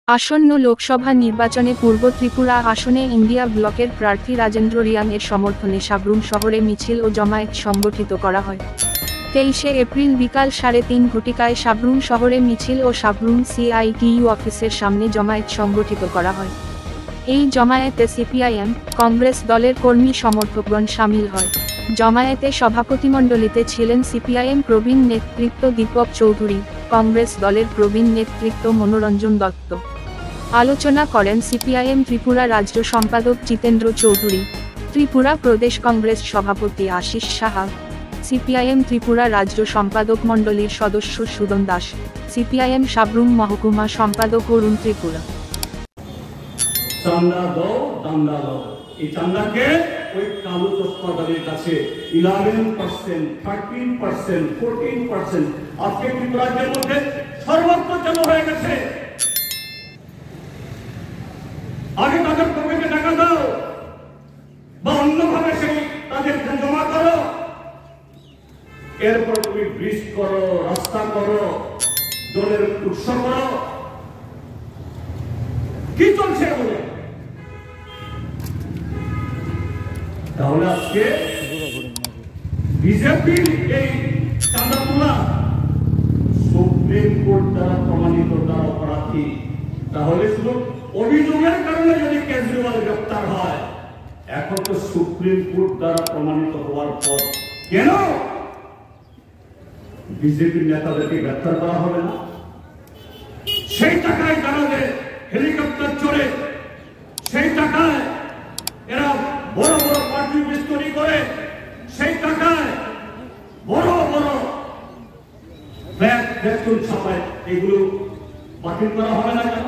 আসন্ন লোকসভা নির্বাচনে পূর্ব ত্রিপুরা আসনে ইন্ডিয়া ব্লকের প্রার্থী রাজেন্দ্র রিয়াং এর সমর্থনে সাব্রুম শহরে মিছিল ও জমায়েত সংগঠিত করা হয়। 23শে এপ্রিল বিকাল 3:30 ঘটিকায় সাব্রুম শহরে মিছিল ও সাব্রুম সিআইটিইউ অফিসের সামনে জমায়েত সংগঠিত করা হয়। এই জমায়েতে সিপিআইএম, কংগ্রেস দলের কর্মী সমর্থকগণ শামিল হয়। জমায়েতে সভাপতিমণ্ডলীতে ছিলেন সিপিআইএম প্রবীণ নেতৃত্ব দীপক চৌধুরী, কংগ্রেস দলের প্রবীণ নেতৃত্ব মনোরঞ্জন দত্ত। আলোচনা করেন সিপিআইএম ত্রিপুরা রাজ্য সম্পাদক জিতেন্দ্র চৌধুরী, ত্রিপুরা প্রদেশ কংগ্রেস সভাপতি আশিস সাহা, সিপিআইএম ত্রিপুরা রাজ্য সম্পাদক মণ্ডলীর সদস্য সুদন দাস, সিপিআইএম সাব্রুম মহকুমা সম্পাদক অরুণ ত্রিপুরা। চান্দা দাও, চান্দা দাও। এই চান্দাকে ওই কালো চশমা দলের কাছে 11%, 13%, 14% আজকে ত্রিপুরার মধ্যে সর্বোচ্চ চালু হয়ে গেছে। আগে তাদের পকেটে টাকা দাও বা অন্যভাবে সেই তাদেরকে জমা করো, এরপর তুমি ব্রিজ করো, রাস্তা করো, জলের উৎস করো। কি চলছে বলে? তাহলে আজকে বিজেপি এই চাঁদা তোলা সুপ্রিম কোর্ট দ্বারা প্রমাণিত তারা অপরাধী। তাহলে শুধু অভিযোগের কারণে যদি কেজরিওয়াল গ্রেপ্তার হয়, এখন তো সুপ্রিম কোর্ট দ্বারা প্রমাণিত হওয়ার পর কেন বিজেপির নেতাদেরকে গ্রেপ্তার করা হবে না? সেই টাকায় তারা যে হেলিকপ্টার চড়ে, সেই টাকায় এরা বড় বড় পার্টি বিস্তরি করে, সেই টাকায় বড় বড় ব্যাগ বেতন ছাপায়, এগুলো বাতিল করা হবে না কেন?